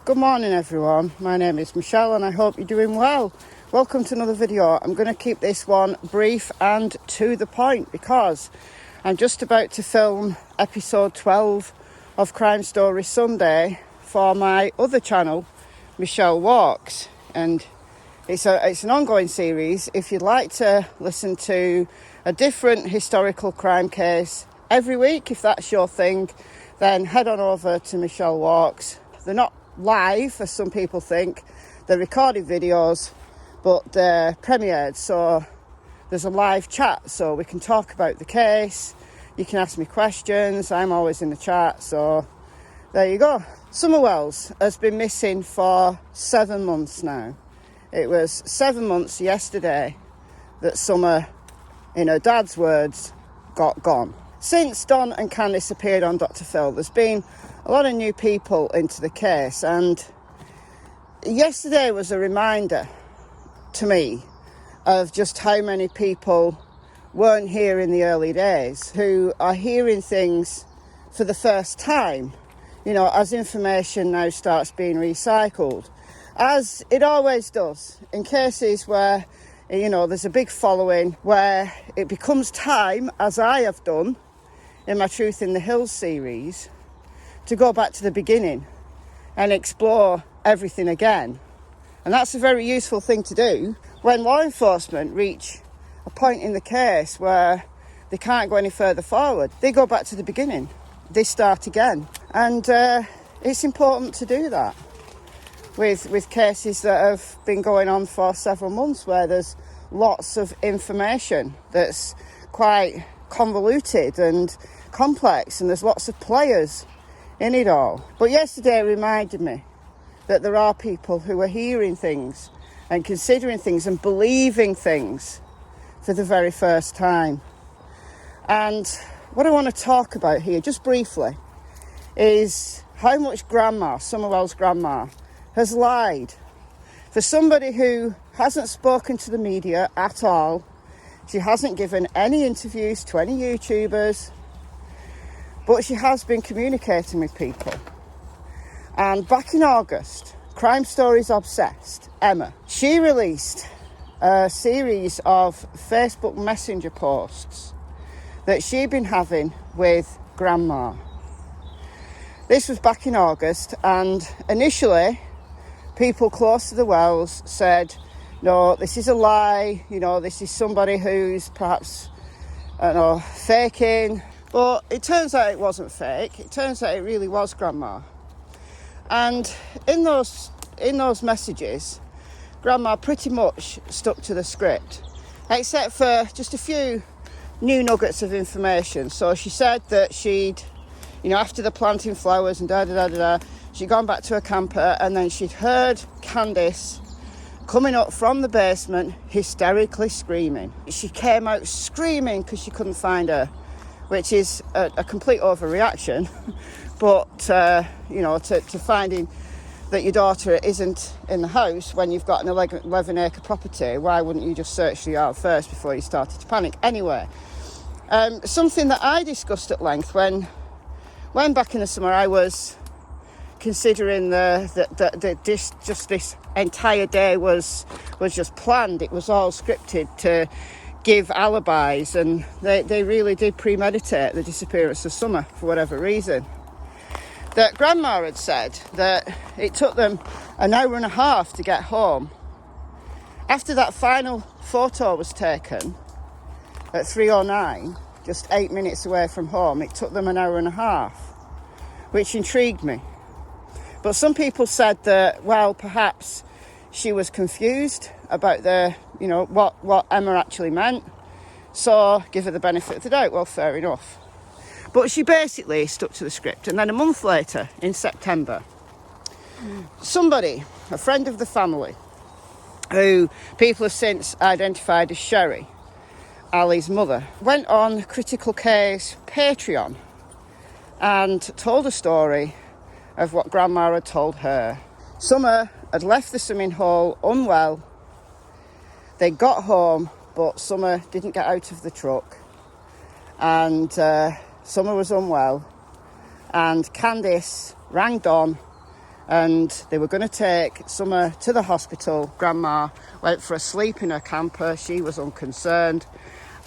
Good morning everyone, my name is Michelle and I hope you're doing well. Welcome to another video. I'm going to keep this one brief and to the point because I'm just about to film episode 12 of Crime Story Sunday for my other channel, Michelle Walks, and it's an ongoing series. If you'd like to listen to a different historical crime case every week, if that's your thing, then head on over to Michelle Walks. They're not live, as some people think. They're recorded videos, but they're premiered, so there's a live chat, so we can talk about the case. You can ask me questions. I'm always in the chat, so there you go. Summer Wells has been missing for 7 months now. It was 7 months yesterday that Summer, in her dad's words, got gone. Since Don and Candice appeared on Dr. Phil, there's been a lot of new people into the case, and yesterday was a reminder to me of just how many people weren't here in the early days who are hearing things for the first time, you know, as information now starts being recycled, as it always does in cases where, you know, there's a big following, where it becomes time, as I have done in my Truth in the Hills series, to go back to the beginning and explore everything again. And that's a very useful thing to do when law enforcement reach a point in the case where they can't go any further forward. They go back to the beginning. They start again. And it's important to do that with cases that have been going on for several months, where there's lots of information that's quite convoluted and complex, and there's lots of players in it all. But yesterday reminded me that there are people who are hearing things and considering things and believing things for the very first time. And what I want to talk about here, just briefly, is how much Grandma, Summerwell's grandma, has lied. For somebody who hasn't spoken to the media at all, she hasn't given any interviews to any YouTubers, but she has been communicating with people. And back in August, Crime Stories Obsessed, Emma, she released a series of Facebook Messenger posts that she'd been having with Grandma. This was back in August, and initially people close to the Wells said, no, this is a lie, you know, this is somebody who's perhaps, I don't know, faking. But it turns out it wasn't fake. It turns out it really was Grandma. And in those messages, Grandma pretty much stuck to the script, except for just a few new nuggets of information. So she said that she'd, you know, after the planting flowers and she'd gone back to her camper, and then she'd heard Candice coming up from the basement, hysterically screaming. She came out screaming because she couldn't find her, which is a complete overreaction. But, you know, to finding that your daughter isn't in the house when you've got an 11-acre property, why wouldn't you just search the yard first before you started to panic? Anyway, something that I discussed at length when back in the summer I was considering this entire day was just planned. It was all scripted to give alibis, and they really did premeditate the disappearance of Summer for whatever reason. That Grandma had said that it took them an hour and a half to get home. After that final photo was taken at 3:09, just 8 minutes away from home, it took them an hour and a half, which intrigued me. But some people said that, well, perhaps she was confused about you know, what Emma actually meant. So give her the benefit of the doubt. Well, fair enough. But she basically stuck to the script. And then a month later, in September, somebody, a friend of the family, who people have since identified as Sherry, Ali's mother, went on Critical Case Patreon and told a story of what Grandma had told her. Summer had left the swimming hole unwell. They got home, but Summer didn't get out of the truck, and Summer was unwell, and Candice rang Don and they were going to take Summer to the hospital. Grandma went for a sleep in her camper. She was unconcerned,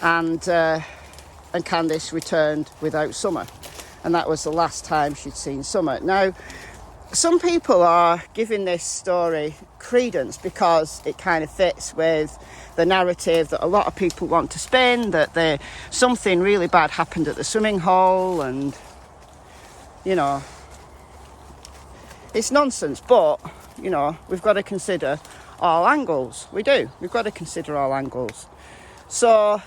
and Candice returned without Summer, and that was the last time she'd seen Summer. Now, some people are giving this story credence because it kind of fits with the narrative that a lot of people want to spin, that something really bad happened at the swimming hole, and you know, it's nonsense. But you know, we've got to consider all angles. We've got to consider all angles. So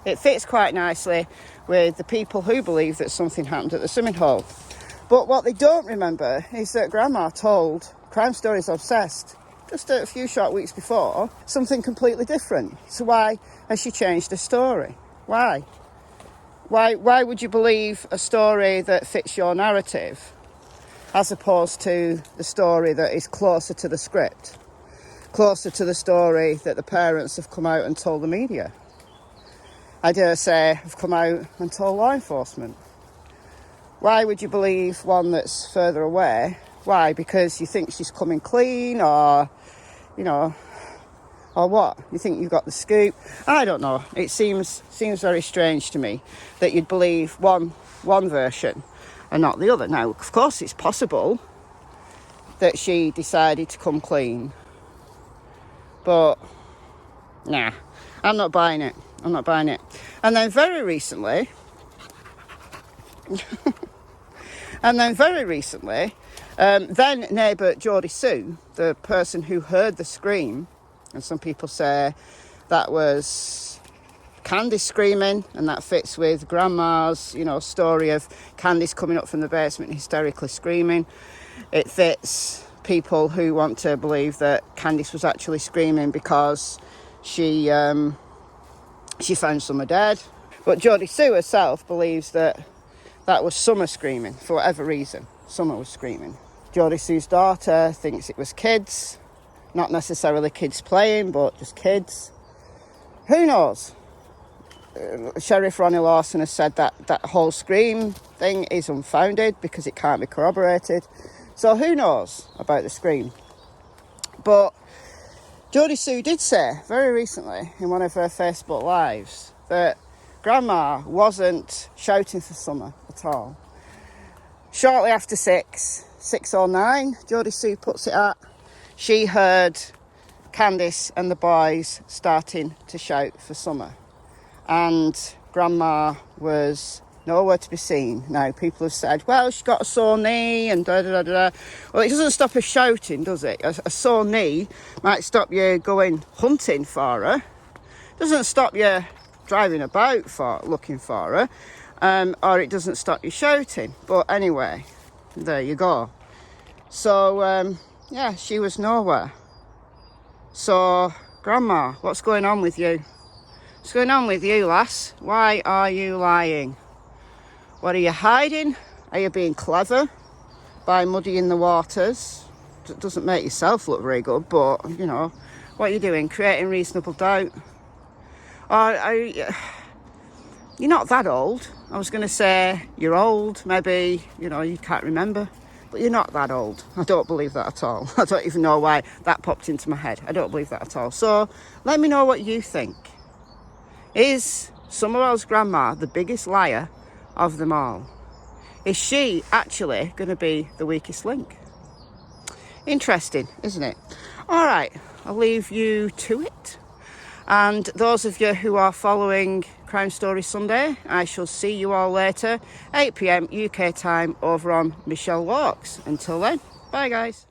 it fits quite nicely with the people who believe that something happened at the swimming hole. But what they don't remember is that Grandma told Crime Stories Obsessed just a few short weeks before something completely different. So why has she changed her story? Why? Why would you believe a story that fits your narrative as opposed to the story that is closer to the script, closer to the story that the parents have come out and told the media? I dare say have come out and told law enforcement. Why would you believe one that's further away? Why? Because you think she's coming clean, or, you know, or what? You think you've got the scoop? I don't know. It seems very strange to me that you'd believe one version and not the other. Now, of course, it's possible that she decided to come clean, but nah, I'm not buying it. And then very recently, then neighbour Geordie Sue, the person who heard the scream, and some people say that was Candice screaming, and that fits with Grandma's, you know, story of Candice coming up from the basement hysterically screaming. It fits people who want to believe that Candice was actually screaming because she found Summer dead. But Geordie Sue herself believes that was Summer screaming. For whatever reason, Summer was screaming. Geordie Sue's daughter thinks it was kids. Not necessarily kids playing, but just kids. Who knows? Sheriff Ronnie Lawson has said that whole scream thing is unfounded because it can't be corroborated. So who knows about the scream? But Geordie Sue did say very recently in one of her Facebook lives that Grandma wasn't shouting for Summer at all. Shortly after 6:09, Geordie Sue puts it at, she heard Candice and the boys starting to shout for Summer. And Grandma was nowhere to be seen. Now, people have said, well, she got a sore knee and da-da-da-da. Well, it doesn't stop her shouting, does it? A sore knee might stop you going hunting for her. It doesn't stop you driving about looking for her. Or it doesn't stop you shouting. But anyway, there you go. So, yeah, she was nowhere. So, Grandma, what's going on with you? What's going on with you, lass? Why are you lying? What are you hiding? Are you being clever by muddying the waters? It doesn't make yourself look very good, but, you know, what are you doing? Creating reasonable doubt? Or you're not that old. I was going to say you're old, maybe, you know, you can't remember. But you're not that old. I don't believe that at all. I don't even know why that popped into my head. I don't believe that at all. So let me know what you think. Is Summerwell's grandma the biggest liar of them all? Is she actually going to be the weakest link? Interesting, isn't it? All right, I'll leave you to it. And those of you who are following Crime Story Sunday, I shall see you all later, 8 p.m. UK time over on Michelle Walks. Until then, bye guys.